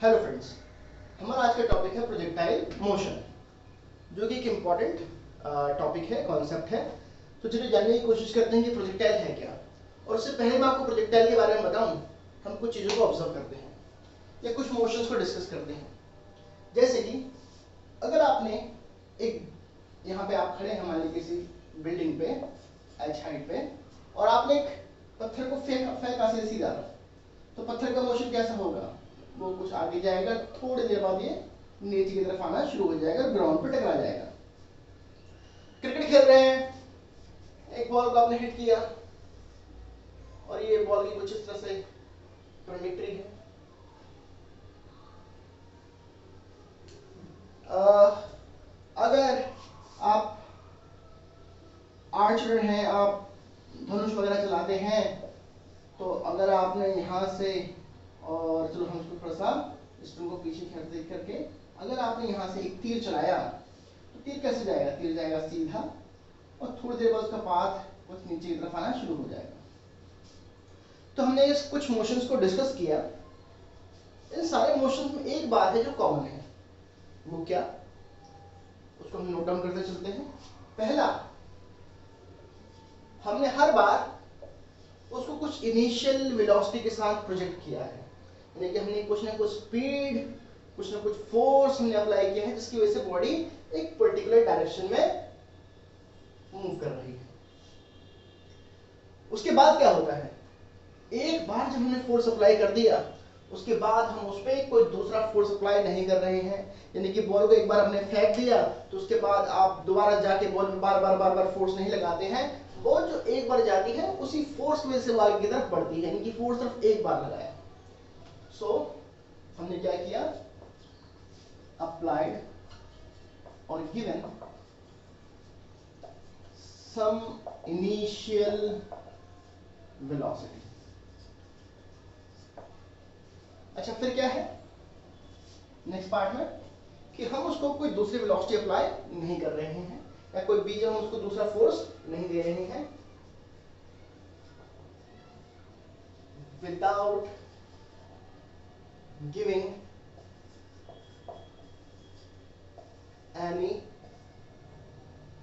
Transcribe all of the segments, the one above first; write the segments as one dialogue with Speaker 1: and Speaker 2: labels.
Speaker 1: Hello friends, हमारा आज का टॉपिक है प्रोजेक्टाइल मोशन, जो कि एक इम्पॉर्टेंट टॉपिक है, कॉन्सेप्ट है। तो चलिए जानने की कोशिश करते हैं कि प्रोजेक्टाइल है क्या। और उससे पहले मैं आपको प्रोजेक्टाइल के बारे में बताऊं, हम कुछ चीज़ों को ऑब्जर्व करते हैं या कुछ मोशंस को डिस्कस करते हैं। जैसे कि अगर आपने एक, यहाँ पे आप खड़े हैं हमारी किसी बिल्डिंग पे एच हाइट पे, और आपने एक पत्थर को फेंका सीधा, तो पत्थर का मोशन कैसा होगा? वो कुछ आगे जाएगा, थोड़ी देर बाद ये नीचे की तरफ आना शुरू हो जाएगा, ग्राउंड पे टकरा जाएगा। क्रिकेट खेल रहे हैं, एक बॉल को आपने हिट किया और ये बॉल की कुछ इस तरह से ट्रेजेक्टरी है। अगर आप आर्चर हैं, आप धनुष वगैरह चलाते हैं, तो अगर आपने यहाँ से, और चलो हम इसको थोड़ा सा स्ट्रिंग को पीछे खींचते करके, अगर आपने यहाँ से एक तीर चलाया, तो तीर कैसे जाएगा? तीर जाएगा सीधा और थोड़ी देर बाद उसका पाथ कुछ नीचे की तरफ आना शुरू हो जाएगा। तो हमने इस कुछ मोशंस को डिस्कस किया। इन सारे मोशंस में एक बात है जो कॉमन है, वो क्या? उसको हम नोट डाउन करते चलते हैं। पहला, हमने हर बार उसको कुछ इनिशियल वेलोसिटी के साथ प्रोजेक्ट किया है, यानी कि हमने कुछ ना कुछ स्पीड, कुछ ना कुछ फोर्स हमने अप्लाई किया है, जिसकी वजह से बॉडी एक पर्टिकुलर डायरेक्शन में मूव कर रही है। उसके बाद क्या होता है? एक बार जब हमने फोर्स अप्लाई कर दिया, उसके बाद हम उस पर कोई दूसरा फोर्स अप्लाई नहीं कर रहे हैं। यानी कि बॉल को एक बार हमने फेंक दिया, तो उसके बाद आप दोबारा जाके बॉल में बार बार फोर्स नहीं लगाते हैं। बॉल जो एक बार जाती है, उसी फोर्स की वजह से वो आगे की तरफ बढ़ती है, यानी कि फोर्स सिर्फ एक बार लगाया। सो हमने क्या किया? अप्लाइड और गिवन सम इनिशियल वेलोसिटी। अच्छा, फिर क्या है नेक्स्ट पार्ट में? कि हम उसको कोई दूसरी वेलोसिटी अप्लाई नहीं कर रहे हैं, या कोई बीच हम उसको दूसरा फोर्स नहीं दे रहे हैं। Without giving any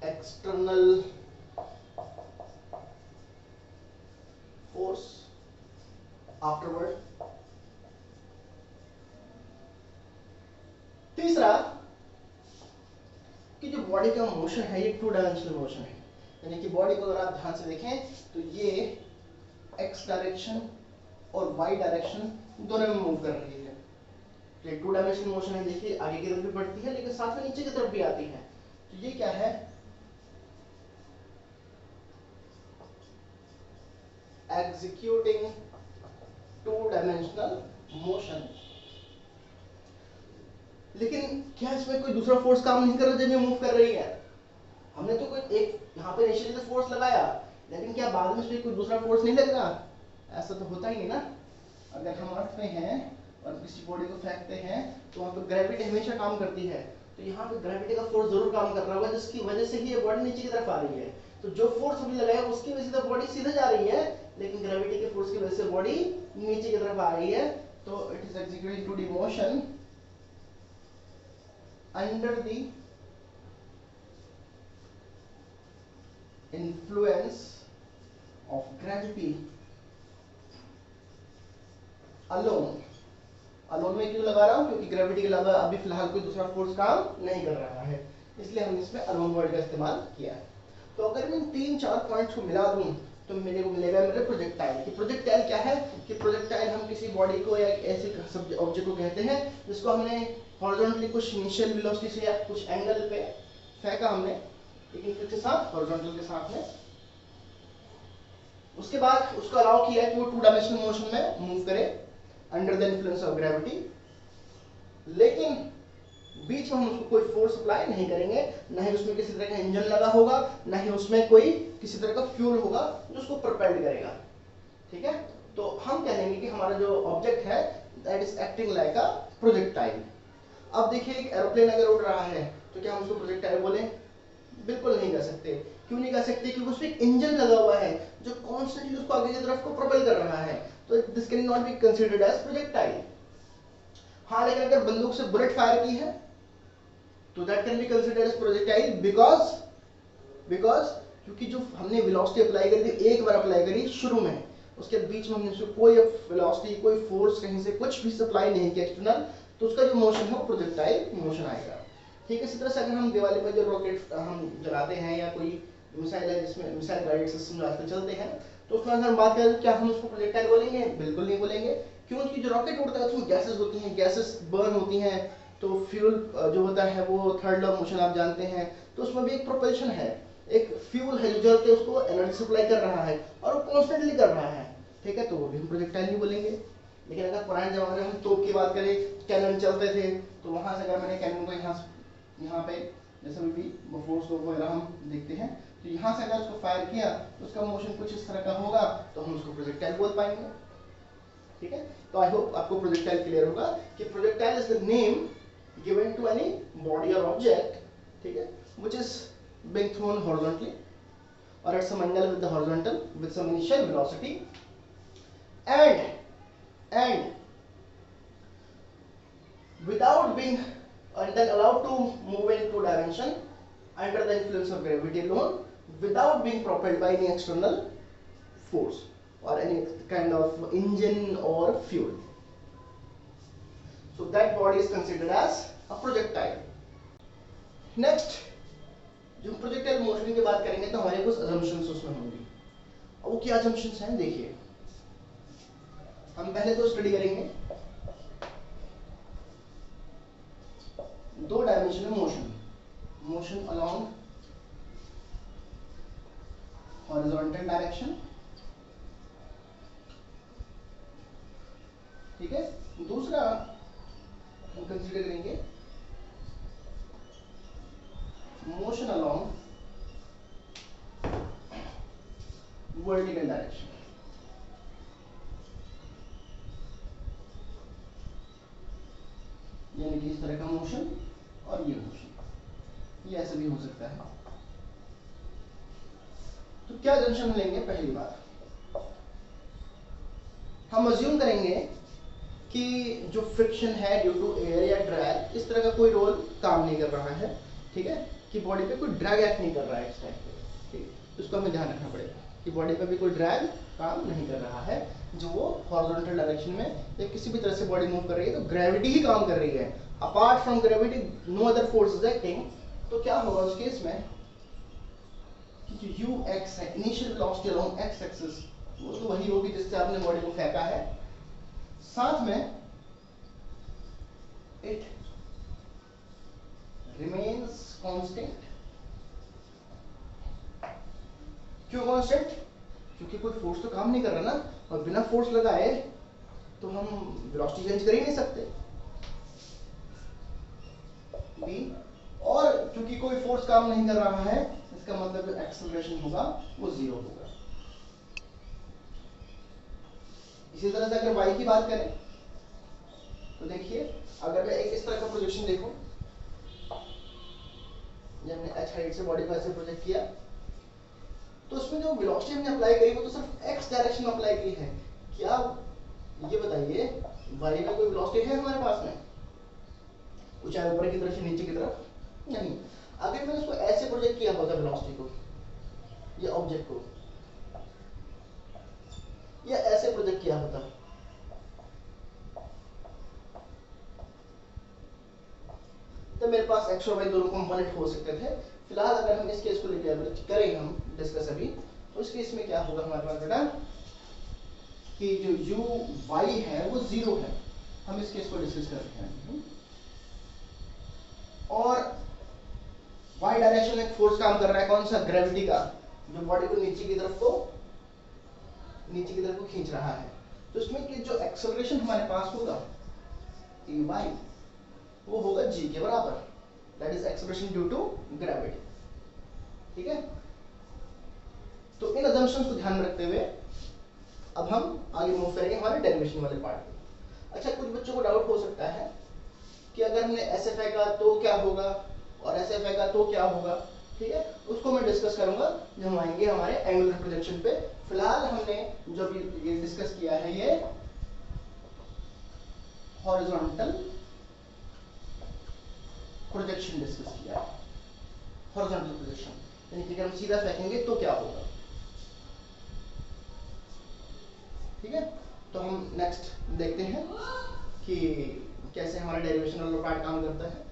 Speaker 1: external force afterward. तीसरा, कि जो बॉडी का मोशन है ये 2 डायमेंशनल मोशन है, यानी कि बॉडी को अगर आप ध्यान से देखें तो ये एक्स डायरेक्शन और वाई डायरेक्शन दोनों में मूव कर रही है। तो ये 2 डायमेंशनल मोशन है। देखिए आगे की तरफ भी बढ़ती है, लेकिन साथ में नीचे की तरफ भी आती है। तो ये क्या है? Executing 2 dimensional motion. लेकिन क्या इसमें कोई दूसरा फोर्स काम नहीं कर रहा जब ये मूव कर रही है? हमने तो कोई एक यहाँ पे इनिशियली तो फोर्स लगाया, लेकिन क्या बाद में इसमें कोई दूसरा फोर्स नहीं लग रहा? ऐसा तो होता ही नहीं ना। अगर हम अर्थ में हैं और किसी बॉडी को फेंकते हैं, तो वहाँ पे ग्रेविटी हमेशा काम करती है। तो यहाँ पे ग्रेविटी का फोर्स जरूर काम कर रहा होगा, जिसकी वजह से ही ये बॉडी नीचे की तरफ आ रही है। तो जो फोर्स हमने लगाया उसकी वजह से तो बॉडी सीधे जा रही है, लेकिन ग्रेविटी के फोर्स की वजह से बॉडी नीचे की तरफ आ रही है। तो it is executing 2D motion under the influence of gravity alone। alone में क्यों लगा रहा हूं? क्योंकि ग्रेविटी के अलावा अभी फिलहाल कोई दूसरा फोर्स काम नहीं कर रहा है, इसलिए हमने इसमें alone वर्ड का इस्तेमाल किया है। तो अगर मैं इन 3-4 पॉइंट्स को मिला दूं, तो मेरे को मिलेगा मेरे प्रोजेक्टाइल। कि प्रोजेक्टाइल क्या है? कि प्रोजेक्टाइल हम किसी बॉडी को या ऐसे ऑब्जेक्ट को कहते हैं जिसको हमने हॉरिजॉन्टली कुछ इनिशियल वेलोसिटी से या कुछ एंगल पे फेंका हमने, लेकिन किसके साथ? हॉरिजॉन्टल के साथ में। उसके बाद उसको अलाउ किया कि वो 2 डायमेंशनल मोशन में मूव करे under the influence of gravity, लेकिन बीच में हम उसको कोई फोर्स अप्लाई नहीं करेंगे, ना ही उसमें किसी तरह का इंजन लगा होगा, ना ही उसमें कोई किसी तरह का फ्यूल होगा जो उसको प्रोपेल्ड करेगा। ठीक है? तो हम कह लेंगे कि हमारा जो ऑब्जेक्ट है that is acting like a projectile. अब देखिए, एक एरोप्लेन अगर उड़ रहा है, तो क्या हम उसको प्रोजेक्टाइल बोले? बिल्कुल नहीं कर सकते। क्यों नहीं कर सकते? क्योंकि उसमें एक इंजन लगा हुआ है जो कॉन्स्टेंटली उसको आगे की तरफ को प्रोपेल कर रहा है। तो this can not be considered as projectile. हाँ, लेकिन अगर बंदूक से बुलेट फायर की है तो that can be considered as projectile, because क्योंकि जो हमने वेलोसिटी अप्लाई करी थी, एक बार अप्लाई करी शुरू में, उसके बीच में हमने उसको कोई वेलोसिटी, कोई फोर्स कहीं से कुछ भी सप्लाई नहीं किया एक्सटर्नल, तो उसका जो मोशन है वो प्रोजेक्टाइल मोशन आएगा। ठीक है, इसी तरह से अगर हम दिवाली पर जो रॉकेट हम जलाते हैं या कोई मिसाइल है जिसमें मिसाइल गाइडेड सिस्टम जो आजकल चलते हैं, तो उसमें अगर हम बात करें तो क्या हम उसको प्रोजेक्टाइल बोलेंगे? बिल्कुल नहीं बोलेंगे। क्योंकि जो रॉकेट उड़ता है उसमें गैसेस होती हैं, गैसेस बर्न होती हैं, तो फ्यूल जो होता है वो थर्ड लॉ ऑफ मोशन आप जानते हैं, तो उसमें भी एक प्रोपल्शन है, एक फ्यूल है जो जलते उसको एनर्जी सप्लाई कर रहा है और वो कॉन्स्टेंटली कर रहा है। ठीक है, तो वो भी हम प्रोजेक्टाइल नहीं बोलेंगे। लेकिन अगर पुराने जमाने में हम तोप की बात करें, कैनन चलते थे, तो वहां से अगर मैंने कैनन को यहाँ पे जैसे भी फोर्स वगैरह हम देखते हैं, तो यहाँ से अगर उसको फायर किया तो उसका मोशन कुछ इस तरह का होगा, तो हम उसको प्रोजेक्टाइल बोल पाएंगे। ठीक है, तो आई होप आपको प्रोजेक्टाइल क्लियर होगा कि projectile is the name given to any body और ऑब्जेक्ट, ठीक है, which is being thrown horizontally or at some angle with the horizontal with some initial velocity and without being then allowed to move in two dimension under the influence of gravity alone without being propelled by any external force or any kind of engine or fuel. So that body is considered as a projectile. Next, जब projectile motion की बात करेंगे तो हमारे कुछ assumptions उसमें होंगे। अब वो क्या assumptions हैं देखिए, हम पहले तो स्टडी करेंगे दो dimensional motion along horizontal direction. ठीक है, दूसरा हम कंसीडर करेंगे मोशन अलोंग वर्टिकल डायरेक्शन। यानी कि इस तरह का मोशन और ये मोशन, ये ऐसे भी हो सकता है। तो क्या जंक्शन लेंगे? पहली बात हम अज्यूम करेंगे कि जो फ्रिक्शन है ड्यू टू एयर या ड्रैग, इस तरह का कोई रोल काम नहीं कर रहा है। ठीक है, कि बॉडी पे कोई ड्रैग एक्ट नहीं कर रहा है इस टाइप पे। ठीक, उसको हमें ध्यान रखना पड़ेगा कि बॉडी पे भी कोई ड्रैग काम नहीं कर रहा है, जो वो हॉरिजॉन्टल डायरेक्शन में या किसी भी तरह से बॉडी मूव कर रही है तो ग्रेविटी ही काम कर रही है। Apart from gravity no other force is acting. तो क्या होगा उस केस में कि जो यू एक्स है, initial velocity along x axis, वो तो वही होगी जिससे आपने बॉडी को फेंका है, साथ में इट रिमेन्स कांस्टेंट। क्यों कांस्टेंट? क्योंकि कोई फोर्स तो काम नहीं कर रहा ना, और बिना फोर्स लगाए तो हम वेलोसिटी चेंज कर ही नहीं सकते। बी, और क्योंकि कोई फोर्स काम नहीं कर रहा है, इसका मतलब जो एक्सेलरेशन होगा वो जीरो होगा। इसी तरह से अगर y की बात करें तो देखिए, अगर मैं एक इस तरह का प्रोजेक्शन देखूं, जब हमने h हाइट से बॉडी को ऐसे प्रोजेक्ट किया, तो उसमें जो वेलोसिटी हमने अप्लाई करी वो तो सिर्फ x डायरेक्शन में अप्लाई की है। क्या ये बताइए y में कोई वेलोसिटी है हमारे पास में? ऊंचाई ऊपर की तरफ से नीचे की तरफ नहीं। अगर मैंने उसको ऐसे प्रोजेक्ट किया होता वेलोसिटी को, ये ऑब्जेक्ट को, या ऐसे प्रोजेक्ट किया होता, तो मेरे पास x और y दोनों कंपोनेंट हो सकते थे। फिलहाल अगर हम इस केस को लेकर करें हम डिस्कस अभी, तो इस केस में क्या होगा हमारे पास बेटा कि जो u y है वो जीरो है। हम इस केस को डिस्कस करते हैं। और y डायरेक्शन में फोर्स काम कर रहा है, कौन सा? ग्रेविटी का, जो बॉडी को नीचे की तरफ को खींच रहा है। तो इसमें कि जो एक्सेलरेशन हमारे पास होगा ay, वो होगा g के बराबर, that is acceleration due to gravity. ठीक है, तो इन अजम्पशंस को ध्यान में रखते हुए अब हम आगे मूव करेंगे हमारे डेरिवेशन वाले पार्ट पे। अच्छा, कुछ बच्चों को डाउट हो सकता है कि अगर हमने ऐसे फेंका तो क्या होगा और ऐसे फेंका तो क्या होगा। ठीक है, उसको मैं डिस्कस करूंगा जब हम आएंगे हमारे एंगुलर प्रोजेक्शन पे। फिलहाल हमने जो भी ये डिस्कस किया है ये हॉरिजॉन्टल प्रोजेक्शन डिस्कस किया है, हॉरिजॉन्टल प्रोजेक्शन, यानी कि अगर हम सीधा फेंकेंगे तो क्या होगा। ठीक है, तो हम नेक्स्ट देखते हैं कि कैसे हमारा डेरिवेशन वाला पार्ट काम करता है।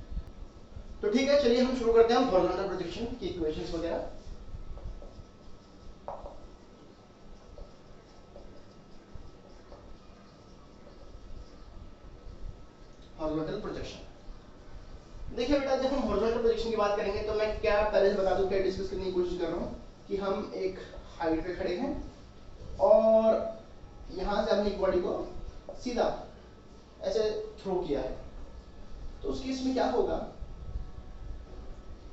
Speaker 1: तो ठीक है, चलिए हम शुरू करते हैं हॉरिजॉन्टल प्रोजेक्शन की इक्वेशंस वगैरह। हॉरिजॉन्टल प्रोजेक्शन, देखिए बेटा, जब हम हॉरिजॉन्टल प्रोजेक्शन की बात करेंगे तो मैं क्या पहले से बता दूं, क्या डिस्कस करने की कोशिश कर रहा हूं कि हम एक हाइट पे खड़े हैं और यहां से हमने एक बॉडी को सीधा ऐसे थ्रो किया है। तो उस केस में क्या होगा,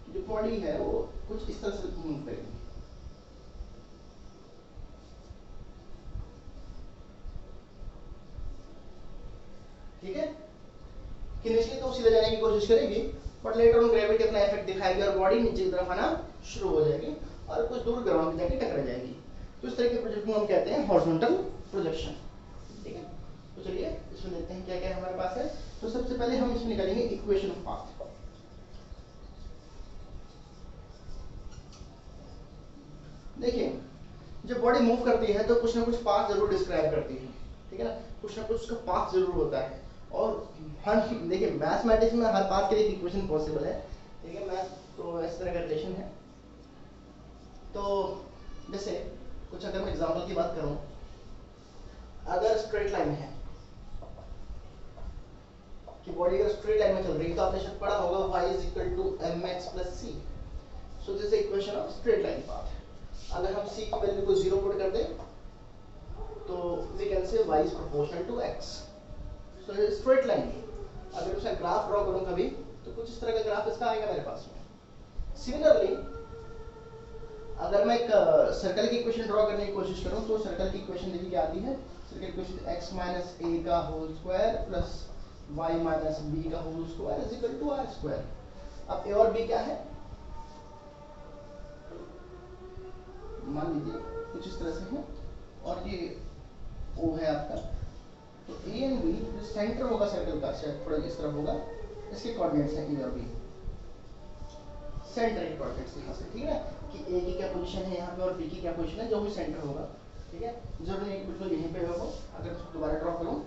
Speaker 1: जो बॉडी है वो कुछ इस तरह से मूव करेगी। ठीक है, इनिशियली तो सीधा जाने की कोशिश करेगी, बट लेटर ऑन ग्रेविटी अपना इफेक्ट दिखाएगी और बॉडी नीचे की तरफ आना शुरू हो जाएगी और कुछ दूर ग्राउंड पे जाके टकरा जाएगी। तो इस तरह के प्रोजेक्ट को हम कहते हैं हॉरिजॉन्टल प्रोजेक्शन। ठीक है, तो चलिए इसमें देखते हैं क्या क्या हमारे पास है। तो सबसे पहले हम इसमें निकालेंगे इक्वेशन ऑफ पाथ। देखिए, जब बॉडी मूव करती है तो कुछ ना कुछ पाथ जरूर डिस्क्राइब करती है। ठीक है ना, कुछ ना कुछ उसका पाथ जरूर होता है। और हर देखिए, मैथमेटिक्स में हर पाथ के लिए इक्वेशन पॉसिबल है। ठीक है, मैथ तो इस तरह का रिलेशन है। तो जैसे कुछ अगर मैं एग्जांपल की बात करूं, अगर स्ट्रेट लाइन है कि बॉडी अगर स्ट्रेट लाइन में चल रही है तो आपने शायद पढ़ा होगा y = mx + c। So this is equation of straight line path. अगर हम c की वैल्यू को 0 पुट कर दें तो we can say y = x। So ये स्ट्रेट लाइन, अगर उसका ग्राफ ड्रॉ करूं कभी तो कुछ इस तरह का ग्राफ इसका आएगा मेरे पास में। सिमिलरली अगर मैं एक सर्कल की इक्वेशन ड्रॉ करने की कोशिश करूं तो सर्कल की इक्वेशन देखिए क्या आती है। सर्कल इक्वेशन x - a का whole square plus y - b का whole square is equal to r²। अब a और b क्या है, मान लीजिए कुछ इस तरह से है और ये o है आपका। तो a एंड b जो सेंटर होगा सर्कल का, शायद थोड़ा इस तरफ होगा, इसके कोऑर्डिनेट्स हैं a और b, सेंटर के कोऑर्डिनेट्स यहाँ से। ठीक है, कि a की क्या पोजीशन है यहाँ पे और b की क्या पोजीशन है, जो भी सेंटर होगा। ठीक है, जरूरी नहीं बिल्कुल यहीं पे हो। अगर इसको दोबारा ड्रॉ करूं,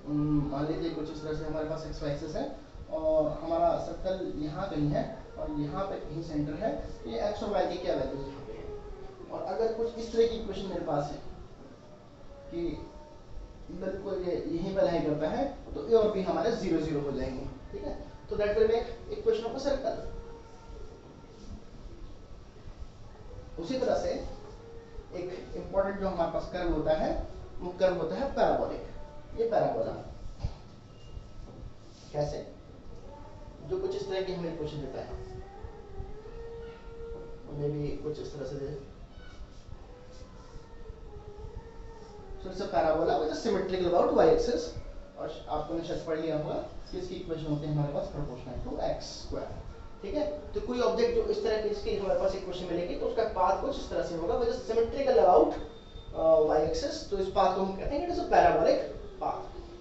Speaker 1: मान लीजिए कुछ इस तरह से हमारे पास एक्स एक्सिस है और हमारा सर्कल यहाँ कहीं है और यहाँ पे कहीं सेंटर है। ये एक्स और वाई की क्या वैल्यूज यहाँ पे है। और अगर कुछ इस तरह की इक्वेशन मेरे पास है कि बिल्कुल ये यहीं पर लाई करता है तो ए और बी हमारे 0 0 हो जाएंगे। ठीक है, तो that will make equation of a circle. उसी तरह से एक इंपॉर्टेंट जो हमारे पास कर्व होता है वो कर्व होता है पैराबोलिक। ये पैराबोला कैसे, जो कुछ इस तरह की हमें इक्वेशन देता है, मे भी कुछ इस तरह से। So it's a parabola which is symmetrical about y-axis और आपको ने शायद पढ़ लिया होगा कि इसकी इक्वेशन होती है हमारे पास प्रोपोर्शनल टू x²। ठीक है, तो कोई ऑब्जेक्ट जो इस तरह की इसकी हमारे पास इक्वेशन मिलेगी तो उसका पाथ कुछ इस तरह से होगा which is symmetrical about y-axis। तो इस पाथ को हम कहते हैं it is a parabolic path.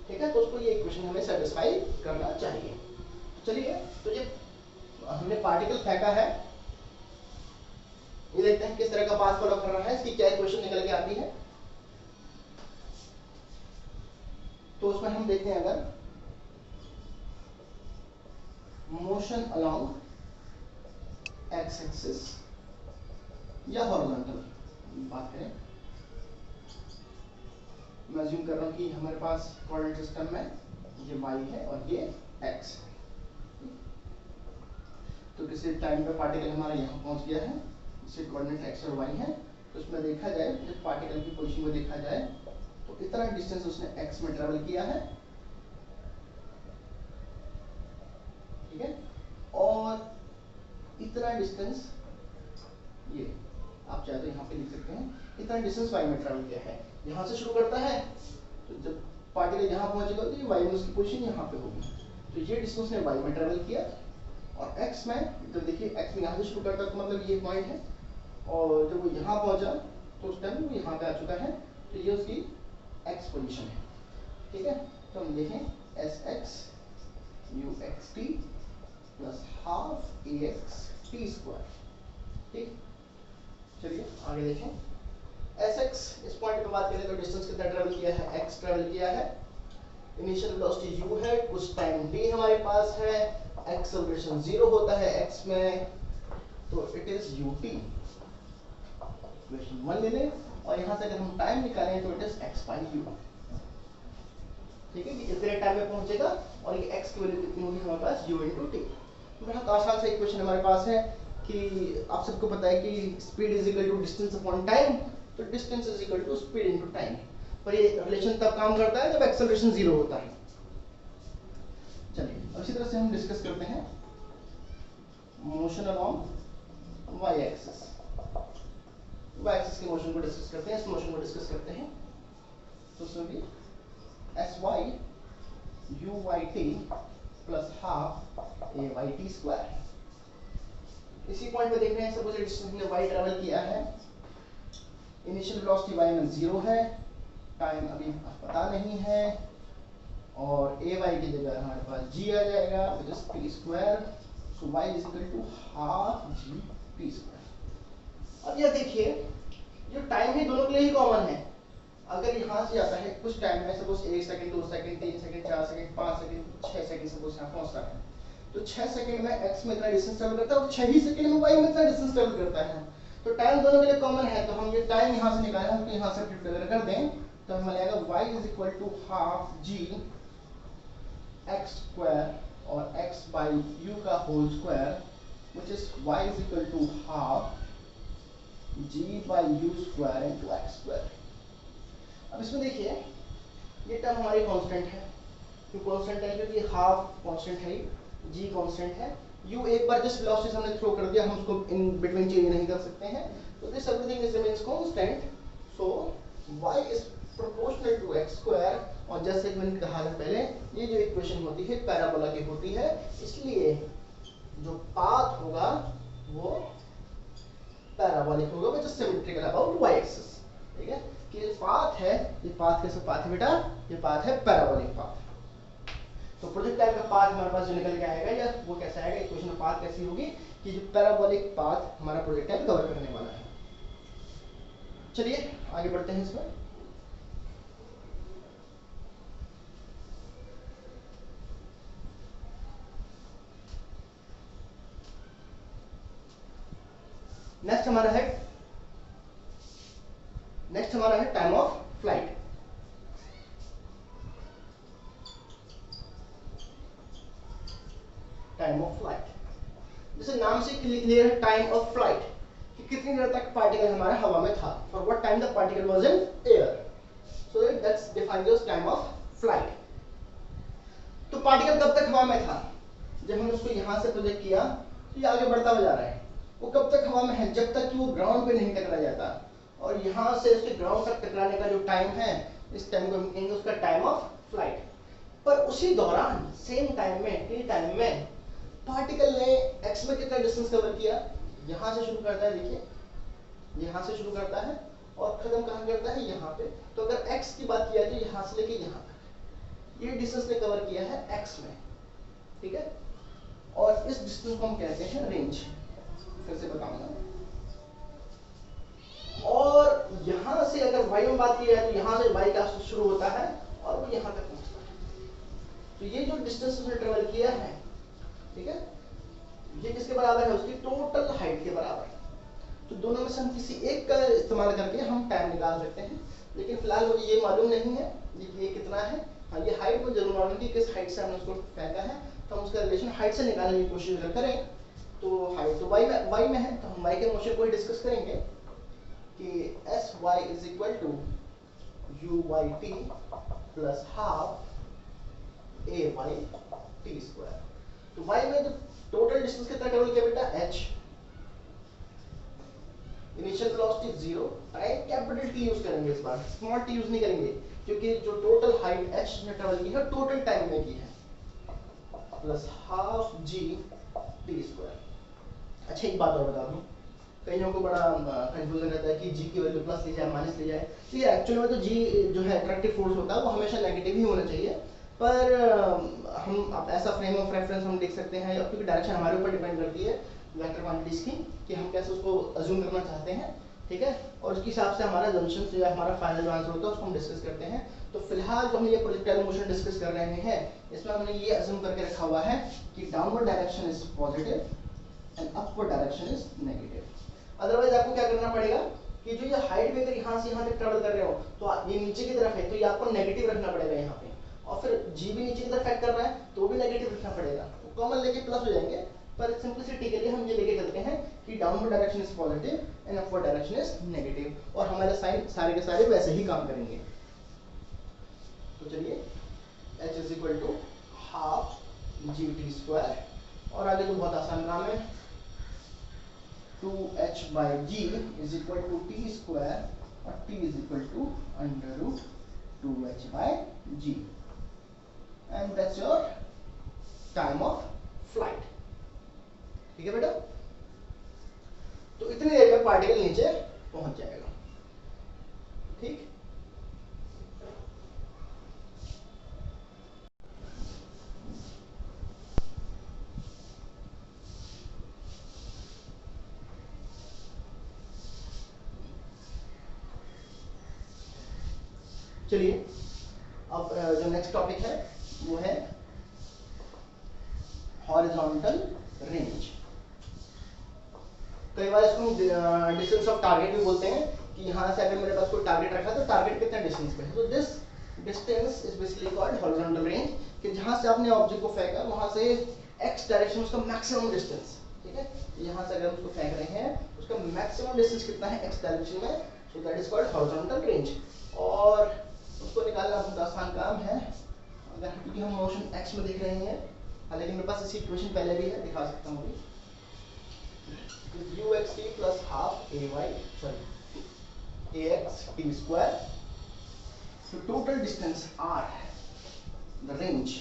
Speaker 1: ठीक है, तो उसको ये इक्वेशन हमें सेटिस्फाई करना चाहिए। चलिए, तो ये हमने पार्टिकल फेंका है, ये देखते हैं किस तरह का पाथ फॉलो कर रहा है, इसकी क्या इक्वेशन निकल के आती है। तो उसमें हम देखते हैं अगर मोशन अलोंग एक्स एक्सिस या हॉरिजॉन्टल बात करें, मैं अज्यूम कर रहा हूं कि हमारे पास कोऑर्डिनेट सिस्टम में ये y है और ये x। तो किसी टाइम पे पार्टिकल हमारा यहाँ पहुंच गया है, इसके कोऑर्डिनेट x और y है। तो उसमें देखा जाए, जब पार्टिकल की पोजीशन को देखा जाए तो इतना डिस्टेंस उसने x में ट्रेवल किया है। ठीक है, और इतना डिस्टेंस ये आप चाहे तो यहाँ पे लिख सकते हैं, इतना डिस्टेंस y में ट्रेवल किया है। यहाँ से शुरू करता है तो जब पार्टिकल यहाँ पहुंचेगा तो ये y में उसकी पोजीशन यहाँ पे होगी। तो ये डिस्टेंस ने y में ट्रेवल किया और x में, जब देखिए x में यहाँ से शुरू करता है तो मतलब ये पॉइंट है और जब वो यहाँ पहुंचा तो उस टाइम वो यहाँ पे आ चुका है। तो ये उसकी x पोजीशन है। ठीक है, तो हम देखें S x you x t plus half a x t square. ठीक, चलिए आगे देखें। एस एक्स, इस पॉइंट पे बात करें तो डिस्टेंस कितना ट्रेवल किया है, एक्स ट्रेवल किया है। इनिशियल वेलोसिटी u है, कुछ टाइम d हमारे पास है, एक्सेलरेशन 0 होता है x में, तो इट इज ut। इक्वेशन 1 ले लें और यहाँ से अगर हम टाइम निकालें तो it is x by u। ठीक है, कि इतने टाइम में पहुंचेगा और ये x की वैल्यू कितनी होगी हमारे पास, u इंटू टी। बहुत आसान सा इक्वेशन हमारे पास है कि आप सबको पता है कि speed is equal to distance upon time, तो distance is equal to speed into time. पर ये रिलेशन तब काम करता है जब एक्सेलरेशन 0 होता है। चलिए अब इसी तरह से हम डिस्कस करते हैं motion along y axis. y axis के मोशन को डिस्कस करते हैं, इस मोशन को डिस्कस करते हैं। तो सुनिए, sy uyt प्लस हाफ ए वाई टी स्क्वायर। इसी पॉइंट पे देख रहे हैं, सपोज डिस्टेंस में y ट्रैवल किया है, इनिशियल वेलोसिटी y में 0 है, टाइम अभी पता नहीं है, और ए वाई की जगह हमारे पास g आ जाएगा which is t square, so y is equal to half g t square. अब यह देखिए, जो टाइम है दोनों के लिए ही कॉमन है। अगर यहाँ से आता है कुछ टाइम में, suppose 1 second 2 second 3 second 4 second 5 second 6 second, suppose यहाँ पहुँच रहा है, तो 6 सेकंड में x में इतना डिस्टेंस ट्रैवल करता है और 6 ही सेकंड में y में इतना डिस्टेंस ट्रैवल करता है। तो टाइम दोनों के लिए कॉमन है, तो हम ये टाइम यहाँ से निकालें, हम यहाँ से प्रिपेयर कर दें, तो हमें मिलेगा y is equal to half g x square और x बाई यू का whole square which is y is equal to half g by u square into x स्क्वायर। अब इसमें देखिए, ये टर्म हमारी कांस्टेंट है, क्यों कांस्टेंट है, क्योंकि हाफ कांस्टेंट है, g कांस्टेंट है, u एक बार जस्ट वेलोसिटी हमने थ्रो कर दिया, हम उसको इन बिटवीन चेंज नहीं कर सकते हैं, तो this everything is remains constant, so y is proportional to x square. और जैसे कि मैंने कहा था पहले, ये जो इक्वेशन होती है पैराबोला की होती है, इसलिए जो पाथ होगा वो पैराबोलिक होगा which is symmetrical about y axis. ठीक है, कि ये पाथ है, ये पाथ कैसा पाथ है बेटा, ये पाथ है पैराबोलिक पाथ। तो प्रोजेक्टाइल का पाथ हमारे पास जो निकल के आएगा, या वो कैसा आएगा, इक्वेशन ऑफ पाथ कैसी होगी कि जो पैराबोलिक पाथ हमारा प्रोजेक्टाइल कवर करने वाला है। चलिए आगे बढ़ते हैं इसमें। नेक्स्ट हमारा है time of flight. Time of flight, जैसे नाम से क्लियर है, टाइम ऑफ फ्लाइट, कि कितनी देर तक पार्टिकल हमारा हवा में था, for what time the particle was in air, so that's defined as time of flight. तो पार्टिकल कब तक हवा में था, जब हमने उसको यहां से प्रोजेक्ट किया तो ये आगे बढ़ता हुआ जा रहा है। वो कब तक हवा में है, जब तक कि वो ग्राउंड पे नहीं टकरा जाता, और यहाँ से उसके ग्राउंड तक टकराने का जो टाइम है, इस टाइम को हम कहेंगे उसका टाइम ऑफ फ्लाइट। पर उसी दौरान सेम टाइम में, टी टाइम में, पार्टिकल ने एक्स में कितना डिस्टेंस कवर किया, यहाँ से शुरू करता है, देखिए यहाँ से शुरू करता है और खत्म कहाँ करता है, यहाँ पे। तो अगर एक्स की बात किया तो यहाँ से लेके यहाँ तक ये डिस्टेंस ने कवर किया है एक्स में। ठीक है, और इस डिस्टेंस को हम कहते हैं रेंज, फिर से बताऊंगा। और यहां से अगर y में बात की जाए तो यहां से y का शुरू होता है और वो यहां तक पहुंचता है। तो ये जो डिस्टेंस उसने ट्रेवल किया है, ठीक है, ये किसके बराबर है, उसकी टोटल हाइट के बराबर है। तो दोनों में से हम किसी एक का इस्तेमाल करके हम टाइम निकाल सकते हैं, लेकिन फिलहाल मुझे ये मालूम नहीं है ये कितना है। हाँ, ये हाइट मुझे जरूर मालूम है कि किस हाइट से हमने उसको फेंका है, तो हम उसका रिलेशन हाइट से निकालने की कोशिश अगर करें तो हाइट तो y में है, तो हम y के मोशन को ही डिस्कस करेंगे कि sy is equal to uyt plus half ay t square. तो y में जो टोटल डिस्टेंस कितना ट्रेवल किया बेटा, h, initial velocity 0, time capital T use करेंगे, इस बार स्मॉल t यूज नहीं करेंगे, क्योंकि जो टोटल हाइट h ने ट्रेवल की है टोटल टाइम में की है, plus half g t square. अच्छा एक बात और बता दूं, कईयों को बड़ा कंफ्यूजन रहता है कि g की वैल्यू प्लस ली जाए माइनस ली जाए। तो ये एक्चुअली में तो g जो है अट्रैक्टिव फोर्स होता है वो हमेशा नेगेटिव ही होना चाहिए, पर हम अब ऐसा फ्रेम ऑफ रेफरेंस हम देख सकते हैं, क्योंकि डायरेक्शन हमारे ऊपर डिपेंड करती है वेक्टर क्वांटिटीज की कि हम कैसे उसको अज्यूम करना चाहते हैं, ठीक है, और उसके हिसाब से हमारा assumptions या हमारा फाइनल आंसर होता है उसको हम डिस्कस करते हैं। तो फिलहाल जो हम ये प्रोजेक्टाइल मोशन डिस्कस कर रहे हैं इसमें हमने ये अज्यूम करके रखा हुआ है कि downward direction is positive and upward direction is negative. Otherwise आपको क्या करना पड़ेगा कि जो ये हाइट में अगर यहाँ से यहाँ तक ट्रेवल कर रहे हो तो ये नीचे की तरफ है तो ये आपको नेगेटिव रखना पड़ेगा यहाँ पे, और फिर जी भी नीचे की तरफ एक्ट कर रहा है तो भी नेगेटिव रखना पड़ेगा, कॉमन लेके प्लस हो जाएंगे, पर सिंपलिसिटी के लिए हम ये लेके चलते हैं कि downward direction is positive and upward direction is negative, और हमारे साइन सारे के सारे वैसे ही काम करेंगे। तो चलिए h is equal to half g t square, और आगे तो बहुत आसान काम है, 2h by g is equal to t square, और t is equal to under root 2h by g, and that's your time of flight. ठीक है बेटा, तो इतनी देर में पार्टिकल नीचे पहुंच जाएगा। ठीक, चलिए अब जो नेक्स्ट टॉपिक है वो है हॉरिजॉन्टल रेंज। कई बार इसको डिस्टेंस ऑफ टारगेट भी बोलते हैं कि यहाँ से अगर मेरे पास कोई टारगेट रखा तो टारगेट कितना डिस्टेंस पे है, तो this distance is basically called horizontal range, कि जहाँ से आपने ऑब्जेक्ट को फेंका वहाँ से एक्स डायरेक्शन उसका मैक्सिमम डिस्टेंस, ठीक है, यहाँ से अगर हम उसको फेंक रहे हैं उसका मैक्सिमम डिस्टेंस कितना है एक्स डायरेक्शन में, so that is called horizontal range. और उसको निकालना बहुत आसान काम है, अगर क्योंकि हम मोशन एक्स में देख रहे हैं, हालांकि मेरे पास इसकी इक्वेशन पहले भी है, दिखा सकता हूँ अभी, ux t plus half ay, sorry, ax t square, so total distance r, the range,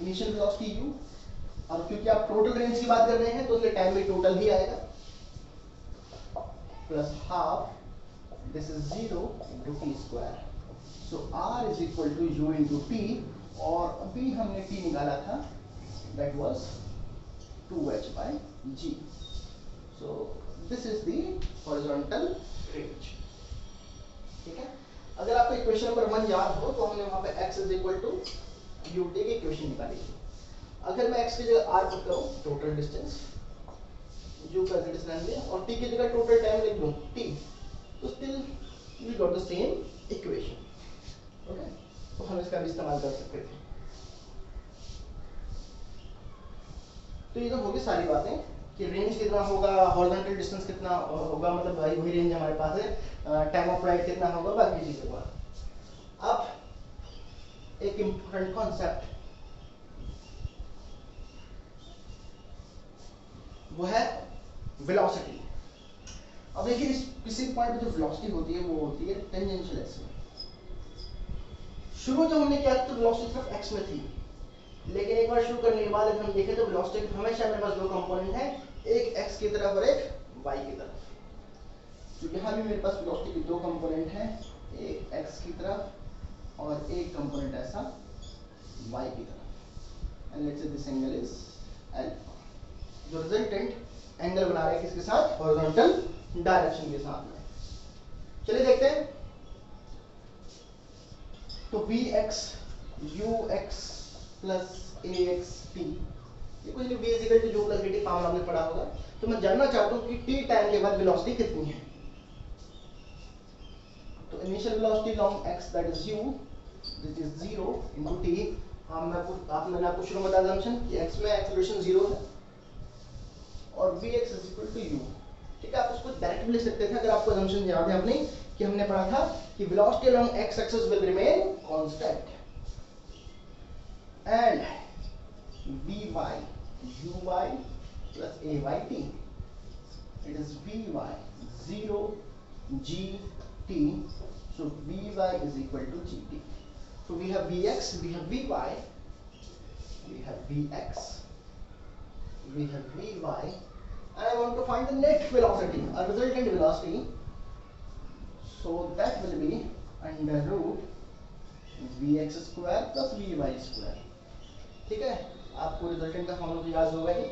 Speaker 1: initial velocity u, अब क्योंकि आप टोटल रेंज की बात कर रहे हैं तो उसके टाइम में टोटल ही आएगा, plus half, this is 0 into t square, so r is equal to u into t, और अभी हमने t निकाला था, that was 2h by g, so this is the horizontal range। ठीक है, अगर आपको इक्वेशन नंबर 1 याद हो तो हमने वहां पे x is equal to ut की इक्वेशन निकाली थी। अगर मैं x की जगह r पुट करूं टोटल डिस्टेंस, u का डिस्टेंस ले, और t की जगह टोटल टाइम लिख दूं t, तो still we got the same equation. Okay, तो हम इसका भी इस्तेमाल कर सकते थे। तो ये तो होगी सारी बातें कि रेंज कितना होगा, हॉरिजॉन्टल डिस्टेंस कितना होगा, मतलब भाई वही रेंज हमारे पास है, टाइम ऑफ फ्लाइट कितना होगा, बाकी चीजें हुआ। अब एक इम्पोर्टेंट कॉन्सेप्ट वो है वेलोसिटी। अब देखिए किसी पॉइंट पे जो वेलोसिटी होती है वो होती है टेंजेंशियल एक्स में। शुरू जब हमने किया तो वेलोसिटी सिर्फ एक्स में थी, लेकिन एक बार शुरू करने के बाद अगर हम देखें तो वेलोसिटी हमेशा मेरे पास दो कंपोनेंट है, एक x की तरफ और एक y की तरफ। तो यहाँ भी मेरे पास वेलोसिटी के दो कंपोनेंट हैं, एक x की तरफ और एक कंपोनेंट ऐसा y की तरफ, and let's say this angle is alpha. जो रिजल्टेंट एंगल बना रहे हैं किसके साथ, हॉरिजॉन्टल डायरेक्शन के साथ में। चलिए देखते हैं, तो vx ux plus ax t, ये कुछ नहीं, v is equal to u plus vt formula आपने पढ़ा होगा। तो मैं जानना चाहता हूं कि t टाइम के बाद वेलोसिटी कितनी है। तो initial velocity long x that is u, this is 0 into t। मैंने आपको शुरू में बताया assumption कि x में एक्सेलरेशन 0 है और vx is equal to u। ठीक है, आप उसको डायरेक्ट भी लिख सकते थे अगर आपको assumption याद है अपनी, कि हमने पढ़ा था कि velocity along x axis will remain constant and vy uy plus ayt, it is vy 0 gt, so vy is equal to gt, so we have vx, we have vy, we have vx, we have vy, and I want to find the net velocity or resultant velocity, so that will be under root vx square plus vy square. ठीक है, आपको resultant का formula तो याद होगा ही, a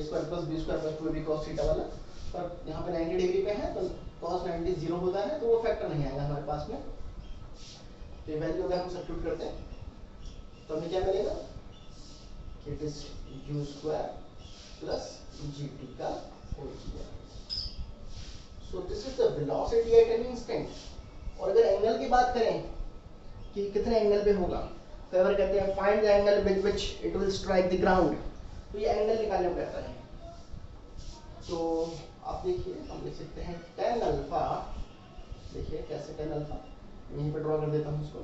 Speaker 1: square plus b square plus 2ab cos theta वाला। पर यहाँ पे 90 डिग्री पे है तो cos 90 जीरो होता है, तो वो फैक्टर नहीं आएगा हमारे पास में। तो ये वैल्यू अगर हम सब्स्टिट्यूट करते हैं तो हमें क्या मिलेगा, it is u square plus gt का whole square. So this is the velocity at an instant. और अगर एंगल की बात करें कि कितने एंगल पे होगा, कई बार कहते हैं find the angle with which it will strike the ground, तो ये एंगल निकालने को कहता है। तो आप देखिए, हम लिख सकते हैं tan अल्फा। देखिए कैसे tan अल्फा, यहीं पे ड्रॉ कर देता हूँ इसको।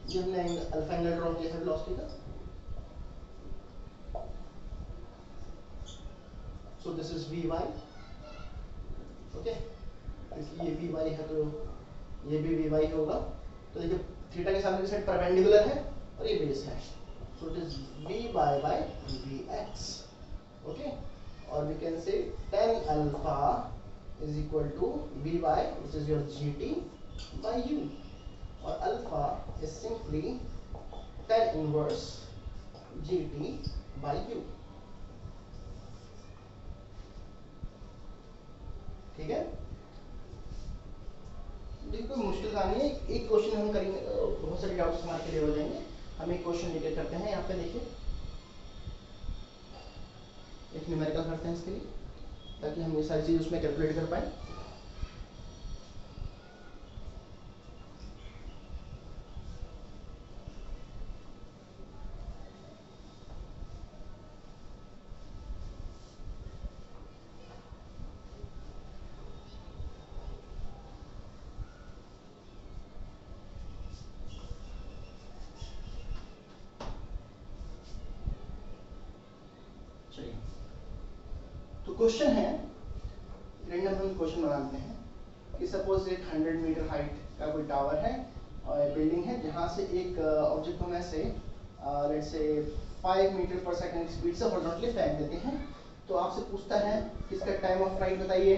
Speaker 1: ये हमने अल्फा एंगल ड्रॉ किया है वेलोसिटी का। सो दिस इज vy, ओके, इसलिए ये vy है तो ये भी vy होगा। तो देखिए थीटा के सामने साइड परपेंडिकुलर है और ये बेस है, so it is vy by vx, okay. और we can say tan alpha is equal to vy which is your gt by u, और alpha is simply tan inverse gt by u। ठीक है, देखिए कोई मुश्किल काम नहीं है। एक क्वेश्चन हम करेंगे, बहुत सारे डाउट्स हमारे क्लियर हो जाएंगे। हम एक क्वेश्चन लेकर करते हैं। यहाँ पे देखिए एक न्यूमेरिकल करते हैं इसके लिए, ताकि हम ये सारी चीज उसमें कैलकुलेट कर पाए। चलिए, तो क्वेश्चन है, रैंडम हम क्वेश्चन बनाते हैं कि सपोज एक 100 मीटर हाइट का कोई टावर है और बिल्डिंग है, जहाँ से एक ऑब्जेक्ट को मैं से लेट्स से 5 मीटर पर सेकंड की स्पीड से हॉरिजॉन्टली फेंक देते हैं। तो आपसे पूछता है कि इसका टाइम ऑफ फ्लाइट बताइए,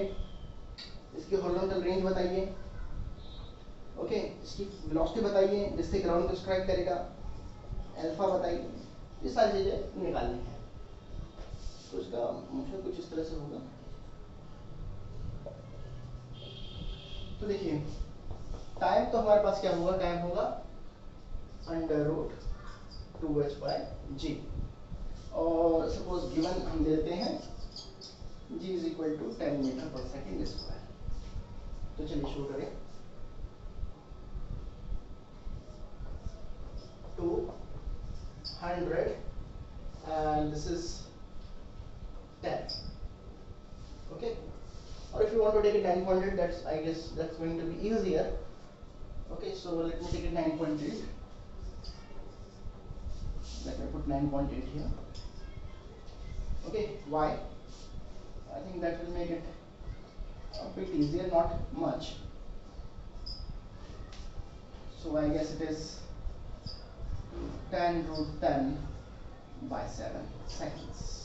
Speaker 1: इसकी हॉरिजॉन्टल रेंज बताइए, ओके, इसकी वेलोसिटी बताइए जिससे ग्राउंड को स्ट्राइक करेगा, अल्फा बताइए। ये सारी चीजें निकालनी है। तो इसका मोशन कुछ इस तरह से होगा। तो देखिए टाइम तो हमारे पास क्या होगा, टाइम होगा under root 2h by g, और सपोज गिवन हम देते हैं g is equal to 10 metre पर सेकेंड स्क्वायर। तो चलिए शुरू करें। 200 and this is 10, okay. Or if you want to take it 9.8, that's, I guess that's going to be easier. Okay, so let me take it 9.8. Let me put 9.8 here. Okay, why? I think that will make it a bit easier, not much. So I guess it is 10 root 10 by 7 seconds.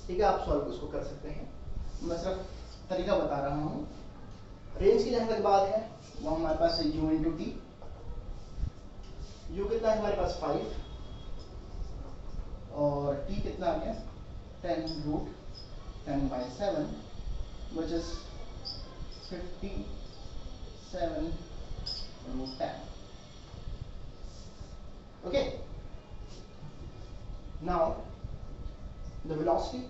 Speaker 1: ठीक है, आप solve इसको कर सकते हैं। मैं सिर्फ तरीका बता रहा हूँ। रेंज की जहाँ तक बात है, वो हमारे पास है u इंटू टी। u कितना है हमारे पास 5, और t कितना आ गया 10 root 10 bye 7 which is 57 root 10. Okay, now the velocity.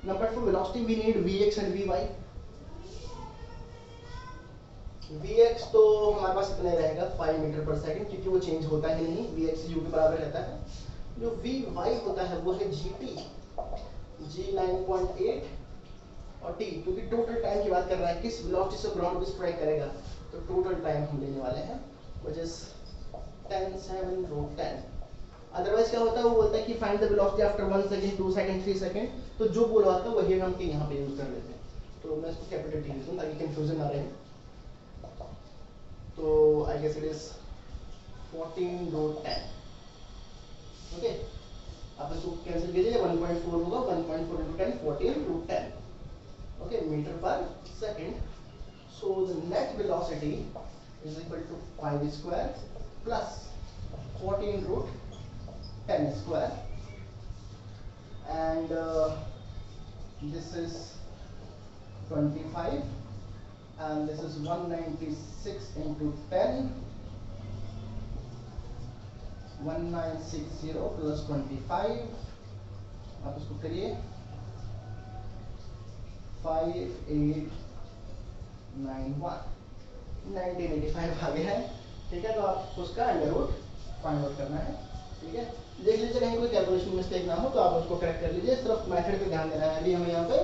Speaker 1: Now but for velocity we need vx and vy. vx तो हमारे पास इतना ही रहेगा 5 मीटर पर सेकंड, क्योंकि वो चेंज होता ही नहीं, vx u के बराबर रहता है। जो vy होता है वो है gt, g 9.8, और t क्योंकि टोटल टाइम की बात कर रहा है, किस वेलोसिटी से ग्राउंड को स्ट्राइक करेगा, तो टोटल टाइम हम लेने वाले हैं which is 10 7 root 10। अदरवाइज क्या होता है, वो बोलता है कि find the velocity after 1 second 2 second 3 second, तो जो बोला था वही हम के यहाँ पे यूज कर लेते हैं। तो मैं इसको कैपिटल टी लिखूं ताकि कंफ्यूजन ना रहे। तो I guess it is 14 root 10, okay. आप इसको कैंसिल कीजिए, 1.4 होगा, 1.4 into 10 14 रूट 10, ओके, मीटर पर second. So the net velocity is equal to 5 square plus 14 root 10 square and this is 25 and this is 196 into 10 1960 plus 25 आप इसको करिए 1985 आ गया है। ठीक है, तो आपको उसका अंडर रूट फाइंड आउट करना है। ठीक है, देख लीजिए कहीं कोई कैलकुलेशन मिस्टेक ना हो तो आप उसको करेक्ट कर लीजिए, सिर्फ मेथड पे ध्यान देना है अभी हमें यहाँ पे।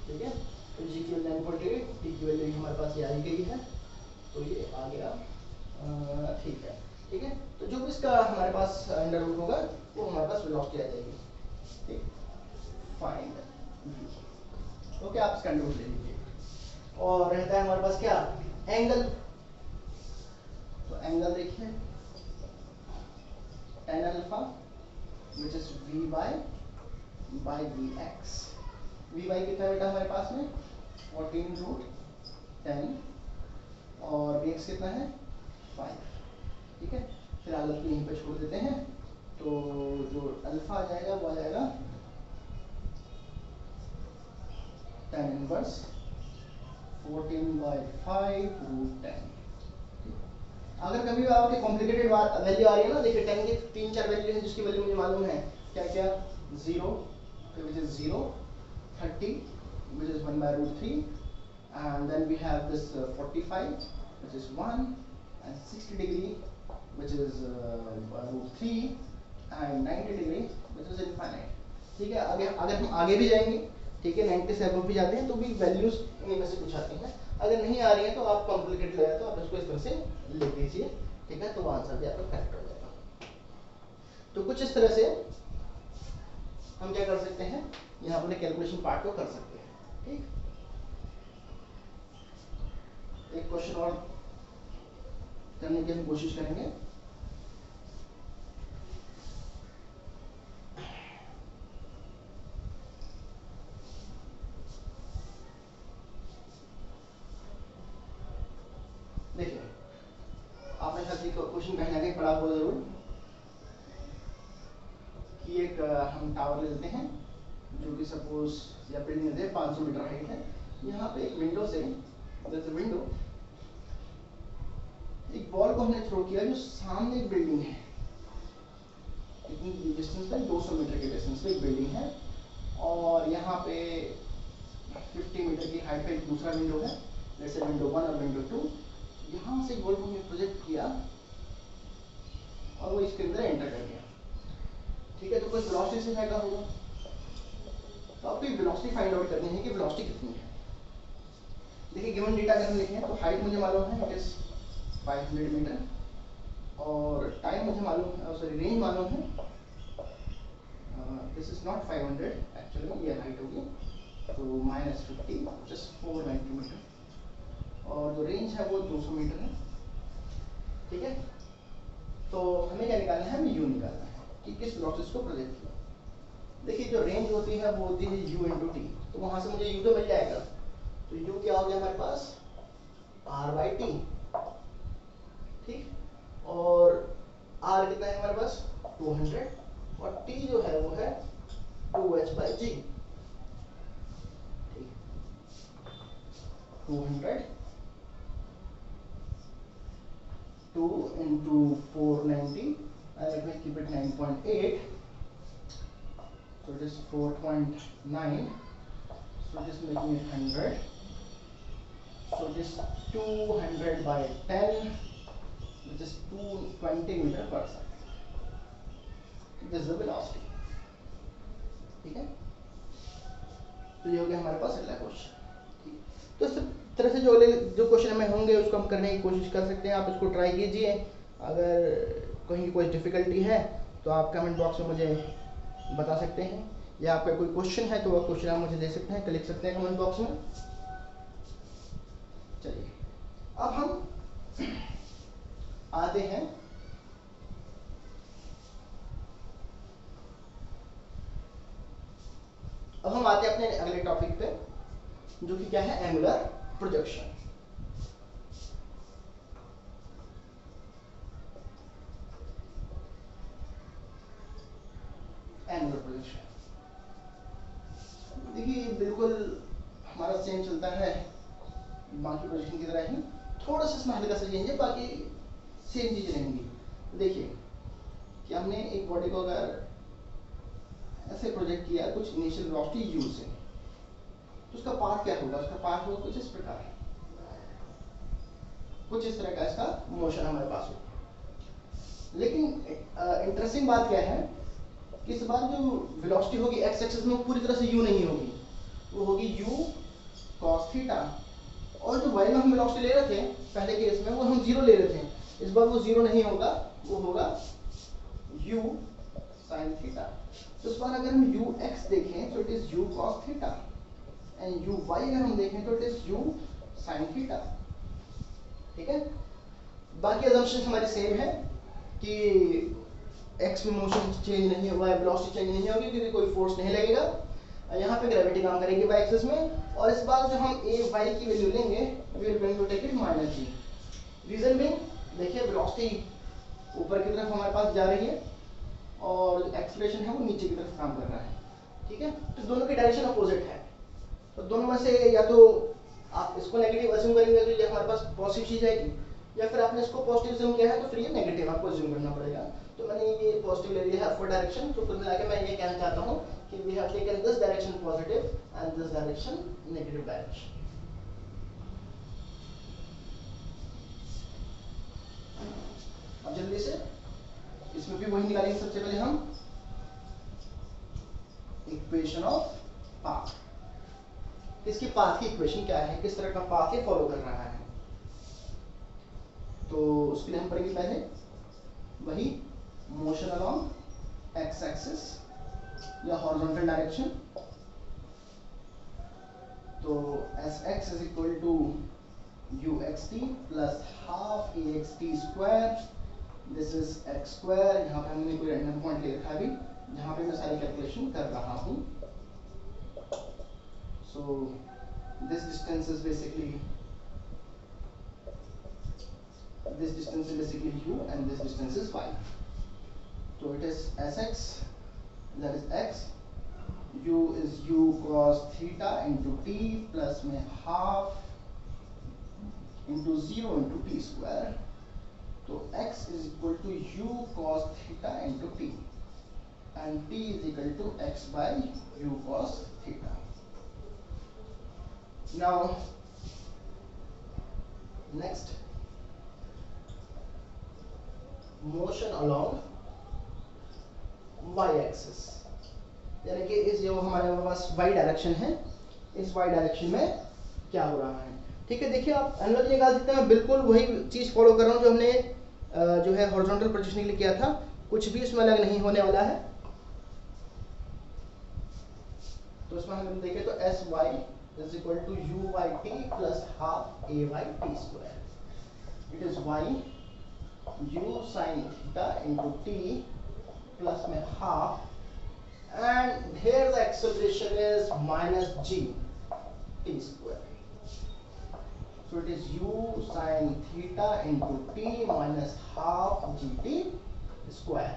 Speaker 1: ठीक है, तो जी की वैल्यू 9.8, टी की वैल्यू हमारे पास ये आ ही गई है, तो ये आ गया। ठीक है, ठीक है, तो जो भी इसका हमारे पास अंडर रूट होगा वो हमारे पास वेलोसिटी आ जाएगी। ठीक, फाइंड ओके, आप इसका अंडर रूट ले लीजिए। और रहता है हमारे पास क्या, एंगल। तो एंगल देखिए tan alpha which is vy by vx। vy कितना बेटा हमारे पास में 14 रूट 10 और vx कितना है 5। ठीक है, फिर आगे को यहीं पे छोड़ देते हैं, तो जो अल्फा आ जाएगा वो आ जाएगा tan इनवर्स 14/5 रूट 10। अगर कभी आपके कॉम्प्लिकेटेड वैल्यू आ रही है ना, देखिए 10 की 3-4 वैल्यू है जिसकी वैल्यू मुझे मालूम है, क्या क्या 0 which is 0, 30 which is 1/√3 and then we have this 45 which is 1 and 60 degree which is √3 and 90 degree which is infinite। ठीक है, आगे अगर हम आगे भी जाएंगे, ठीक है, 90 से अबव भी जाते हैं तो भी वैल्यूज इनमें से कुछ आती हैं। अगर नहीं आ रही है तो आप कॉम्प्लिकेटेड लगा तो आप इसको इस तरह से लिख दीजिए। ठीक है, तो आंसर भी आपका करेक्ट हो जाएगा। तो कुछ इस तरह से हम क्या कर सकते हैं, यहाँ अपने कैलकुलेशन पार्ट को कर सकते हैं। ठीक, एक क्वेश्चन और करने की हम कोशिश करेंगे। देखिए आपने शायद क्वेश्चन कहीं ना कहीं पढ़ा होगा जरूर कि एक हम टावर लेते हैं जो कि सपोज या बिल्डिंग है 500 मीटर हाइट है। यहाँ पे एक विंडो से विंडो एक बॉल को हमने थ्रो किया जो सामने एक बिल्डिंग है, इतनी डिस्टेंस पे 200 मीटर के डिस्टेंस पे एक बिल्डिंग है और यहाँ पे 50 मीटर की हाइट पे एक दूसरा विंडो है, जैसे विंडो 1 और विंडो 2। यहाँ से एक बॉल को हमने प्रोजेक्ट किया और वो इसके अंदर एंटर कर गया। ठीक है, तो कोई वेलोसिटी से फेंका होगा, तो आपको वेलोसिटी फाइंड आउट करनी है कि वेलोसिटी कितनी है। देखिए गिवन डेटा अगर हम लिखें तो हाइट मुझे मालूम है इट इज 500 मीटर और टाइम मुझे मालूम है, सॉरी रेंज मालूम है, दिस इज नॉट 500 एक्चुअली, ये हाइट होगी तो -50 जस्ट 490 मीटर और जो रेंज है वो 200 मीटर है। ठीक है, तो हमें क्या निकालना है, हमें यू निकालना है कि किस वेलोसिटी को प्रोजेक्ट किया। देखिए जो रेंज होती है वो होती है u इंटू टी, तो वहां से मुझे u तो मिल जाएगा, तो u क्या हो गया हमारे पास r/t। ठीक, और r कितना है हमारे पास 200 और t जो है वो है 2h/g। ठीक, 200 2 into 490 and let me keep it 9.8, so it is 4.9, so just making it 100, so just 200/10 which is 220 meter per second। this is the velocity। ठीक है, तो ये हो गया हमारे पास अगला क्वेश्चन। ठीक, तो इस तरह से जो क्वेश्चन हमें होंगे उसको हम करने की कोशिश कर सकते हैं, आप इसको ट्राई कीजिए। अगर कहीं कोई डिफिकल्टी है तो आप कमेंट बॉक्स में मुझे बता सकते हैं, या आपका कोई क्वेश्चन है तो वह क्वेश्चन आप मुझे दे सकते हैं, लिख सकते हैं कमेंट बॉक्स में। चलिए अब हम आते हैं अपने अगले टॉपिक पे, जो कि क्या है, एंगुलर प्रोजेक्शन। डायरेक्शन। देखिए बिल्कुल हमारा सेम चलता है बाकी प्रोजेक्शन की तरह ही, थोड़ा सा इसमें हल्का सा चेंज है, बाकी सेम चीज़ रहेंगी। देखिए कि हमने एक बॉडी को अगर ऐसे प्रोजेक्ट किया कुछ इनिशियल वेलोसिटी u से, तो उसका पाथ क्या होगा? उसका पाथ होगा कुछ इस प्रकार, कुछ इस तरह का इसका मोशन हमारे पास होगा। लेकिन इंटरेस्टिंग बात क्या है कि इस बार जो वेलोसिटी होगी x एक्सिस में पूरी तरह से u नहीं होगी, वो होगी u cos थीटा। और जो y में हम वेलोसिटी ले रहे थे पहले केस में, वो हम 0 ले रहे थे, इस बार वो 0 नहीं होगा, वो होगा u sin थीटा। तो इस बार अगर हम ux देखें तो it is u cos theta, and uy अगर हम देखें तो it is u sin theta. ठीक है, बाकी अजम्पशंस हमारी सेम है कि x में मोशन चेंज नहीं होगा, वेलोसिटी चेंज नहीं होगी क्योंकि कोई फोर्स नहीं लगेगा, यहाँ पे ग्रेविटी काम करेगी y एक्सिस में। और इस बार जो हम a y की वैल्यू लेंगे, we will going to take it -g। Reason being, देखिए वेलोसिटी ऊपर की तरफ हमारे पास जा रही है और एक्सेलरेशन है वो नीचे की तरफ काम कर रहा है। ठीक है, तो दोनों की डायरेक्शन अपोजिट है, तो दोनों में से या तो आप इसको नेगेटिव अज्यूम करेंगे तो ये हमारे पास पॉजिटिव चीज आएगी, या फिर आपने इसको पॉजिटिव अज्यूम किया है तो फिर ये नेगेटिव आपको अज्यूम करना पड़ेगा। तो मैंने ये पॉजिटिव ले लिया है अपवर्ड डायरेक्शन, तो कुल मिला के मैं ये कहना चाहता हूँ कि we have taken this direction positive and this direction negative direction. अब जल्दी से इसमें भी वही निकालेंगे। सबसे पहले हम इक्वेशन ऑफ पाथ, इसकी पाथ की इक्वेशन क्या है, किस तरह का पाथ ये फॉलो कर रहा है, तो उसके लिए हम पढ़ेंगे पहले वही मोशन अलोंग एक्स एक्सिस या हॉरिजॉन्टल डायरेक्शन। तो s x is equal to u x t plus half a x t square, this is x square. यहाँ पे हमने कोई रैंडम पॉइंट ले रखा है अभी, जहाँ पे मैं सारी कैलकुलेशन कर रहा हूँ। So this distance is basically u and this distance is y. So it is sx, that is x, u is u cos theta into t plus में half into 0 into t square. तो x is equal to u cos theta into t and t is equal to x by u cos theta. Now next, motion along y axis, यानी कि इस जो हमारे पास y direction है, इस y direction में क्या हो रहा है। ठीक है, देखिए आप एनालॉजी निकाल सकते हैं, बिल्कुल वही चीज फॉलो कर रहा हूँ जो हमने जो है हॉरिजॉन्टल प्रोजेक्शन के लिए किया था, कुछ भी इसमें अलग नहीं होने वाला है। तो इसमें हम देखें तो s y is equal to u by t plus half a by t square. It is y u sin theta into t plus में half, and here the acceleration is minus g t square. So it is u sin theta into t minus half gt square.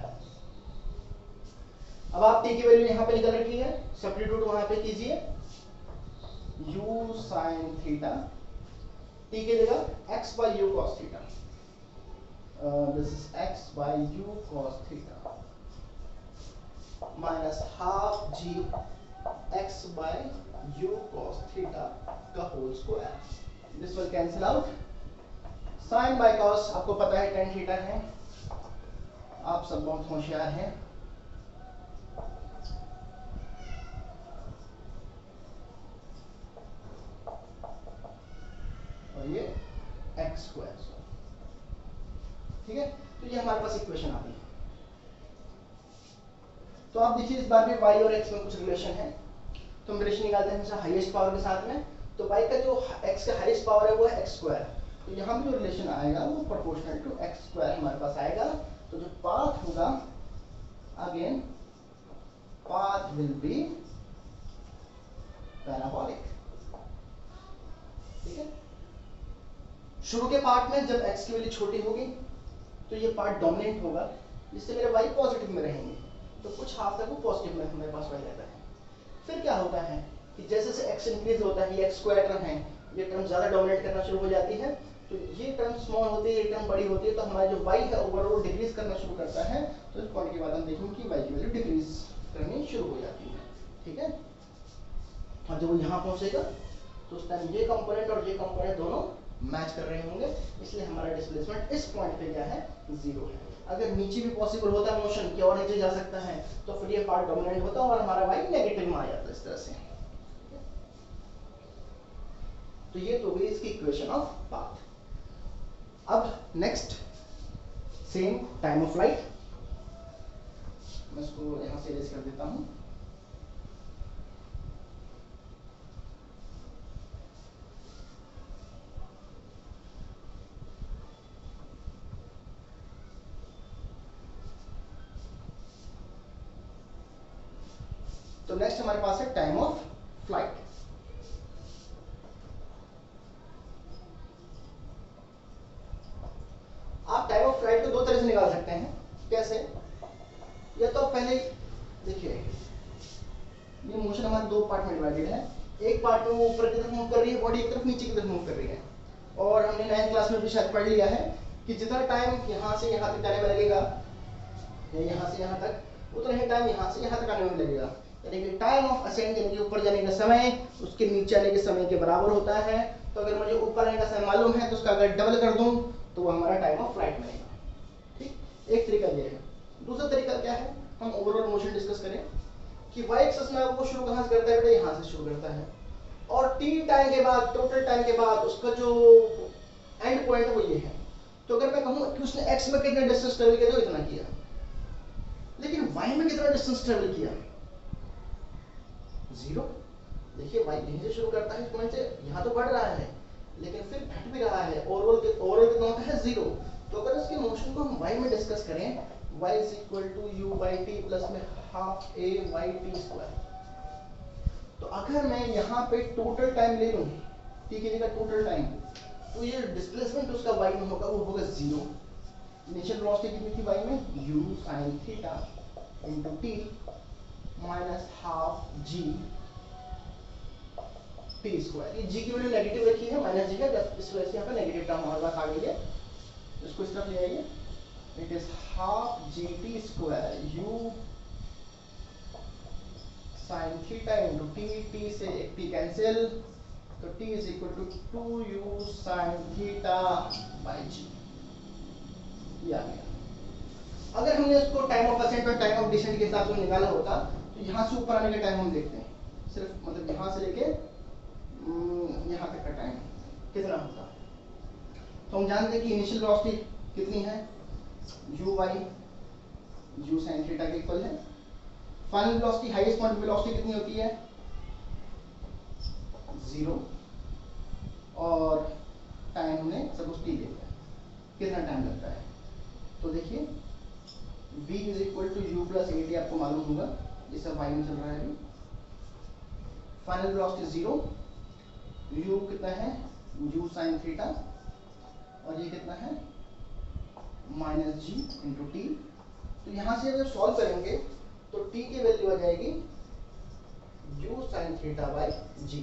Speaker 1: अब आप t की value यहाँ पे निकल रखी है, substitute वहां पे कीजिए, u sin theta, t की जगह x by u cos theta, this is x by u cos theta minus half g x by u cos theta का whole square. This will cancel out. Sin by cos आपको पता है tan theta है, आप सब बहुत होशियार हैं। और ये x स्क्वायर, ठीक है, तो ये हमारे पास इक्वेशन आ गई। तो आप देखिए इस बार भी y और x में कुछ रिलेशन है, तो हम रिलेशन निकालते हैं हमेशा हाईएस्ट पावर के साथ में। तो y का जो x का हाईएस्ट पावर है वो है x स्क्वायर, तो यहाँ भी जो रिलेशन आएगा वो प्रोपोर्शनल टू x स्क्वायर हमारे पास आएगा। तो जो पाथ होगा, again path will be parabolic. ठीक है, शुरू के पार्ट में जब x की वैल्यू छोटी होगी तो ये पार्ट डोमिनेंट होगा, जिससे मेरे y पॉजिटिव में रहेंगे। तो कुछ हाफ तक वो पॉजिटिव में हमारे पास y रहता है। फिर क्या होता है कि जैसे जैसे x इंक्रीज होता है, ये x स्क्वायर टर्म है, ये टर्म ज़्यादा डोमिनेट करना शुरू हो जाती है, तो ये टर्म स्मॉल होती है, ये टर्म बड़ी होती है, तो हमारा जो y है ओवरऑल डिक्रीज करना शुरू करता है। तो इस पॉइंट के बाद हम देखेंगे कि y की वैल्यू डिक्रीज करनी शुरू हो जाती है। ठीक है, और जब वो यहाँ पहुँचेगा तो उस टाइम ये कंपोनेंट और ये कंपोनेंट दोनों मैच कर रहे होंगे, इसलिए हमारा डिस्प्लेसमेंट इस पॉइंट पे क्या है, 0 है। अगर नीचे भी पॉसिबल होता है मोशन कि और नीचे जा सकता है, तो फिर ये पार्ट डोमिनेंट होता और हमारा y नेगेटिव में आ जाता इस तरह से। तो ये तो हुई इसकी इक्वेशन ऑफ पाथ। अब next same time of flight, मैं इसको यहां से इरेज कर देता हूं। तो नेक्स्ट हमारे पास है टाइम ऑफ फ्लाइट। आप टाइम ऑफ फ्लाइट को दो तरह से निकाल सकते हैं। कैसे? या तो पहले देखिए, ये मोशन हमारे दो पार्ट में डिवाइडेड है। एक पार्ट में वो ऊपर की तरफ मूव कर रही है बॉडी, एक तरफ नीचे की तरफ मूव कर रही है। और हमने 9th क्लास में भी शायद पढ़ लिया है कि जितना टाइम यहाँ से यहाँ तक जाने में लगेगा, या यहाँ से यहाँ तक, उतना ही टाइम यहाँ से यहाँ तक आने में लगेगा। यानी कि टाइम ऑफ असेंड, यानी कि ऊपर जाने का समय उसके नीचे आने के समय के बराबर होता है। तो अगर मुझे ऊपर आने का समय मालूम है तो उसका अगर डबल कर दूं तो वो हमारा टाइम ऑफ फ्लाइट बनेगा। ठीक, एक तरीका ये है। दूसरा तरीका क्या है, हम ओवरऑल मोशन डिस्कस करें कि y एक्सिस में वो शुरू कहाँ से करता है बेटा, यहाँ से शुरू करता है, और t टाइम के बाद, टोटल टाइम के बाद उसका जो एंड पॉइंट है वो ये है। तो अगर मैं कहूँ कि उसने x में कितना डिस्टेंस ट्रेवल किया तो इतना किया, लेकिन y में कितना डिस्टेंस ट्रेवल किया, 0। देखिए y यहीं से शुरू करता है, इस पॉइंट से यहाँ तो बढ़ रहा है लेकिन फिर घट भी रहा है, ओवरऑल कितना होता है, 0। तो अगर इसके मोशन को हम y में डिस्कस करें, y is equal to u by t plus में half a y t square. तो अगर मैं यहाँ पे टोटल टाइम ले लूँ, t की जगह टोटल टाइम, तो ये डिस्प्लेसमेंट उसका y में होगा, वो होगा 0। इनिशियल वेलोसिटी कितनी थी y में, u sin theta into t minus half g t square. ये g की वैल्यू नेगेटिव रखी है, माइनस g है, इस वजह से यहाँ पे नेगेटिव टर्म हमारे पास आ गई है। इसको इस तरफ ले आइए, it is half gt square u sin theta into t, t से एक t कैंसिल, तो t is equal to 2u sin theta by g। ये आ गया। अगर हमने इसको टाइम ऑफ असेंट और टाइम ऑफ डिसेंट के हिसाब से निकाला होता, तो यहाँ से ऊपर आने का टाइम हम देखते हैं, सिर्फ मतलब यहाँ से लेके यहाँ तक का टाइम कितना होता। तो हम जानते हैं कि इनिशियल वेलोसिटी कितनी है, u by u sin theta के इक्वल है। Final velocity, highest point velocity कितनी होती है, 0। और टाइम हमने सपोज t ले लिया, कितना टाइम लगता है। तो देखिए v is equal to u plus a t, आपको मालूम होगा, ये सब y में चल रहा है अभी। फाइनल वेलोसिटी 0, u कितना है, u sin थीटा, और ये कितना है, माइनस जी इंटू टी। तो यहाँ से अगर सॉल्व करेंगे तो t की वैल्यू आ जाएगी u sin theta by g।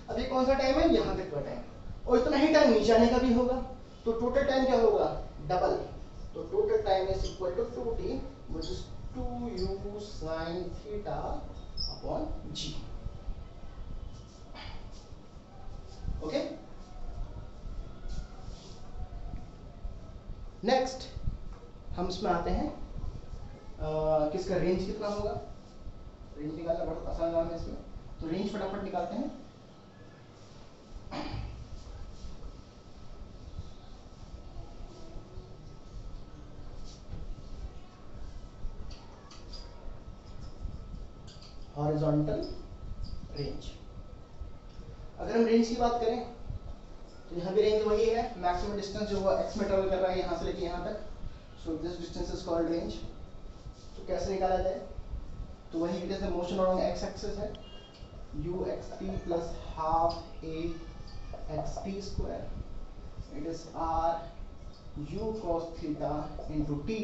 Speaker 1: अब ये कौन सा टाइम है, यहाँ तक का टाइम, और इतना ही टाइम नीचे आने का भी होगा, तो टोटल टाइम क्या होगा, डबल। तो total time is equal to 2t which is 2u sin theta upon g। Okay, next हम इसमें आते हैं किसका रेंज कितना होगा। रेंज निकालना बहुत आसान काम है इसमें, तो रेंज फटाफट निकालते हैं। हॉरिजॉन्टल रेंज, अगर हम रेंज की बात करें तो यहाँ भी रेंज वही है, मैक्सिमम डिस्टेंस जो वो x में ट्रेवल कर रहा है यहाँ से लेके यहाँ तक, so this distance is called range. तो कैसे निकाला जाए, तो वही it is the motion along x axis है, u x t plus half a x t square, it is r u cos theta into t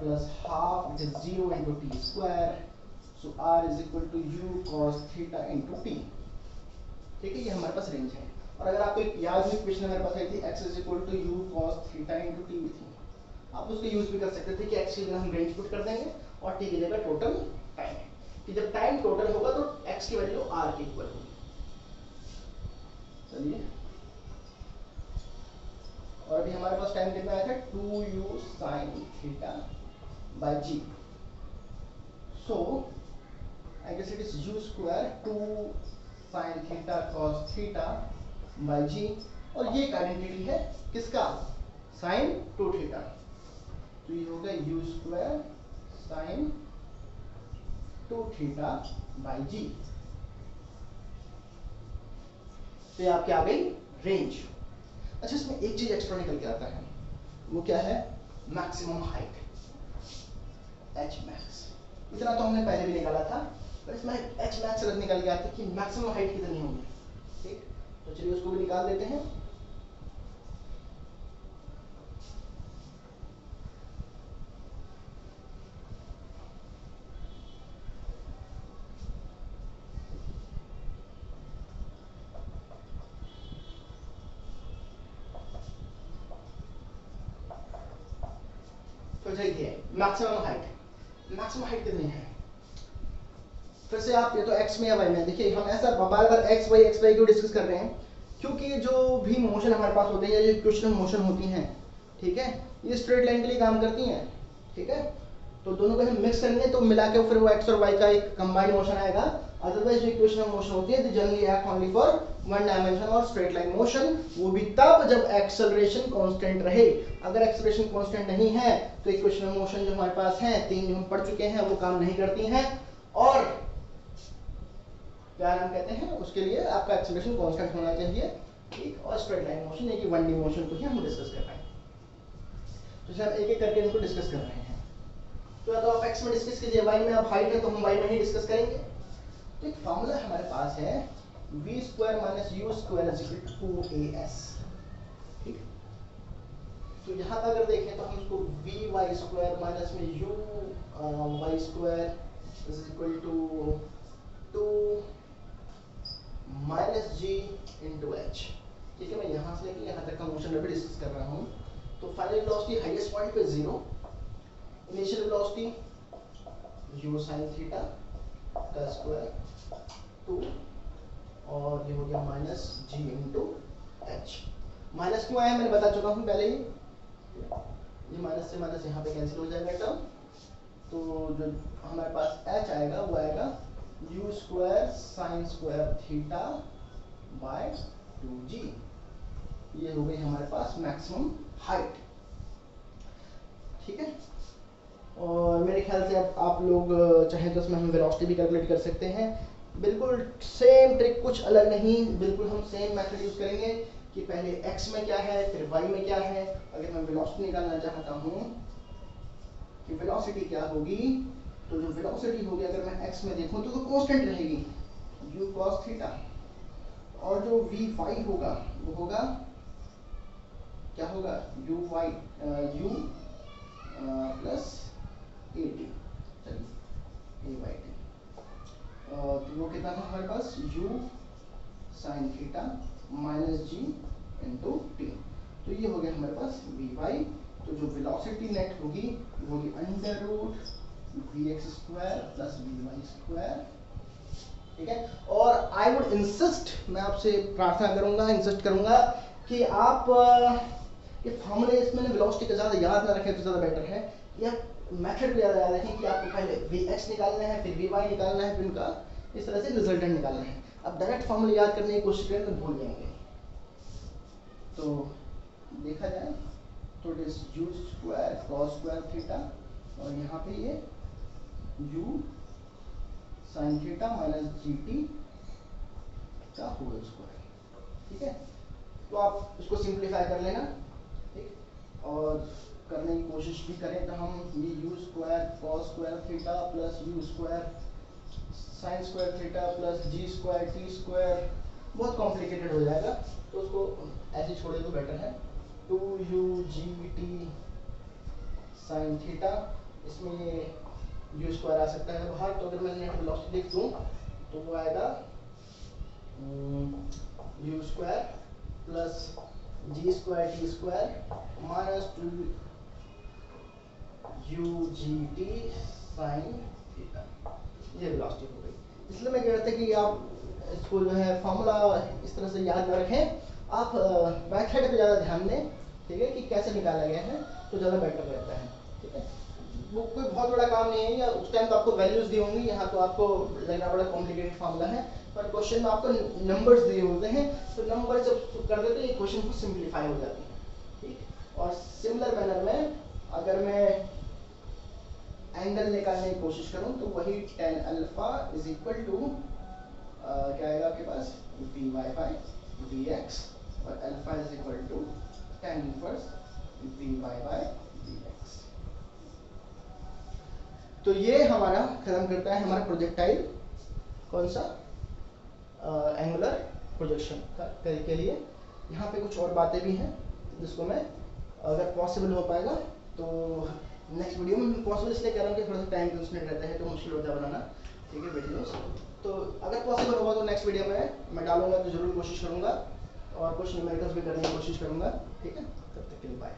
Speaker 1: plus half, which is 0 into t square. So r is equal to u cos theta into t. ठीक है, ये हमारे पास range है। और अगर आपको एक याद हुई क्वेश्चन हमारे पास आई थी x is equal to u cos theta into t थी, आप उसको यूज भी कर सकते थे कि x की जगह हम रेंज पुट कर देंगे और t की जगह टोटल टाइम, कि जब टाइम टोटल होगा तो x की वैल्यू r के इक्वल होगी। चलिए, और अभी हमारे पास टाइम कितना आया था 2u sin theta by g. So I guess it is u square 2 sin theta cos theta by g, और ये एक आइडेंटिटी है किसका, sin 2 थीटा। तो ये होगा u square sin 2 theta by g। तो ये आपके आ गई रेंज। अच्छा, इसमें एक चीज एक्स्ट्रा निकल के आता है, वो क्या है, मैक्सिमम हाइट h max। इतना तो हमने पहले भी निकाला था, पर इसमें h max निकल के आता है कि मैक्सिमम हाइट कितनी होगी। ठीक, तो चलिए उसको भी निकाल देते हैं। तो देखिए मैक्सिमम हाइट कितनी है, फिर से आप ये तो x में या y में, देखिए हम ऐसा बार बार x y क्यों डिस्कस कर रहे हैं, क्योंकि जो भी मोशन हमारे पास होते हैं या जो इक्वेशन मोशन होती हैं, ठीक है, ये स्ट्रेट लाइन के लिए काम करती हैं। ठीक है, तो दोनों को हम मिक्स करेंगे तो मिला के फिर वो x और y का एक कंबाइंड मोशन आएगा। अदरवाइज जो इक्वेशन मोशन होती है generally act only for one dimension और स्ट्रेट लाइन मोशन, वो भी तब जब एक्सेलरेशन कांस्टेंट रहे। अगर एक्सेलरेशन कांस्टेंट नहीं है तो इक्वेशन मोशन जो हमारे पास है, तीन जो हम पढ़ चुके हैं, वो काम नहीं करती हैं। और क्या नाम कहते हैं उसके लिए, आपका एक्सेलरेशन कांस्टेंट होना चाहिए, एक और स्ट्रेट लाइन मोशन, एक 1D मोशन को ही हम डिस्कस कर रहे हैं। तो हम एक एक करके इनको डिस्कस कर रहे हैं। तो या तो आप x में डिस्कस कीजिए, y में आप हाइट है तो हम y में ही डिस्कस करेंगे। तो एक फॉर्मूला हमारे पास है v square minus u square is equal to 2as। ठीक, तो यहाँ पर अगर देखें तो हम इसको vy स्क्वायर माइनस में u y square is equal to 2 minus g into h। ठीक है, मैं यहाँ से लेके यहाँ तक का मोशन अभी डिस्कस कर रहा हूँ। तो फाइनल वेलोसिटी हाईएस्ट पॉइंट पे 0, initial velocity u sin theta का स्क्वायर 2, और ये हो गया minus g into h। Minus क्यों आया मैंने बता चुका हूँ पहले ही, ये माइनस से माइनस यहाँ पे कैंसिल हो जाएगा टर्म, तो जो हमारे पास h आएगा वो आएगा u square sine square theta by 2g। ये हो गई हमारे पास मैक्सिमम हाइट। ठीक है, और मेरे ख्याल से अब आप लोग चाहे तो इसमें हम वेलोसिटी भी कैलकुलेट कर सकते हैं। बिल्कुल सेम ट्रिक, कुछ अलग नहीं, बिल्कुल हम सेम मेथड यूज करेंगे कि पहले x में क्या है फिर y में क्या है। अगर मैं वेलोसिटी निकालना चाहता हूँ कि वेलोसिटी क्या होगी, तो जो वेलोसिटी होगी अगर मैं x में देखूं तो कांस्टेंट रहेगी u cos थीटा, और जो vy होगा वो होगा क्या होगा u प्लस at, चलिए a बाई टी, तो वो कितना था हमारे पास u sin theta minus g into T. तो ये हो गया हमारे पास vy। तो जो वेलोसिटी नेट होगी वो होगी under root vx square plus vy square. ठीक है, और आई वुड इंसिस्ट, मैं आपसे प्रार्थना करूंगा, इंसिस्ट करूंगा कि आप ये फॉर्मूले इसमें वेलोसिटी का ज़्यादा याद ना रखें तो ज़्यादा बेटर है, या मेथड भी ज़्यादा याद रखें कि आपको पहले vx निकालना है फिर vy निकालना है फिर उनका इस तरह से रिजल्टेंट निकालना है। अब डायरेक्ट फॉर्मूले याद करने की कोशिश करें तो भूल जाएंगे। तो देखा जाए तो it is u square cos square theta, और यहाँ पे ये u sin theta minus gt का होल स्क्वायर। ठीक है, तो आप इसको सिंप्लीफाई कर लेना। ठीक, और करने की कोशिश भी करें तो हम ये u square cos square theta plus u square sin square theta plus g square t square बहुत कॉम्प्लिकेटेड हो जाएगा, तो उसको ऐसे छोड़े तो बेटर है। 2u g t sin theta इसमें ये यू स्क्वायर आ सकता है बाहर, तो अगर मैं नेट वेलोसिटी लिख दूँ तो वो आएगा u square plus g square t square minus 2 u g t sine theta. ये वेलोसिटी हो गई। इसलिए मैं कह रहा था कि आप इसको जो है फॉर्मूला इस तरह से याद न रखें, आप बैक साइड पे ज़्यादा ध्यान दें, ठीक है, कि कैसे निकाला गया है, तो ज़्यादा बेटर रहता है, ठीक है। वो कोई बहुत बड़ा काम नहीं है, या उस टाइम तो आपको वैल्यूज दी होंगी, यहाँ तो आपको लगना बड़ा कॉम्प्लिकेटेड फार्मूला है, पर क्वेश्चन में आपको नंबर्स दिए होते हैं, तो नंबर जब कर देते हैं ये क्वेश्चन को सिंप्लीफाई हो जाती है, ठीक। और सिमिलर मैनर में अगर मैं एंगल निकालने की कोशिश करूं तो वही tan alpha is equal to क्या आएगा आपके पास dy बाय dx, और alpha is equal to tan inverse dy by dx। तो ये हमारा खत्म करता है हमारा प्रोजेक्टाइल कौन सा एंगुलर प्रोजेक्शन के लिए। यहाँ पे कुछ और बातें भी हैं जिसको मैं अगर पॉसिबल हो पाएगा तो नेक्स्ट वीडियो में, पॉसिबल इसलिए कह रहा हूँ कि थोड़ा सा टाइम कंस्ट्रेंट रहता है तो मुश्किल होता है बनाना, ठीक है, वीडियोस। तो अगर पॉसिबल होगा तो नेक्स्ट वीडियो में मैं डालूंगा, तो जरूर कोशिश करूँगा और कुछ न्यूमेरिकल्स भी करने की कोशिश करूँगा, ठीक है। तब तक के लिए बाय।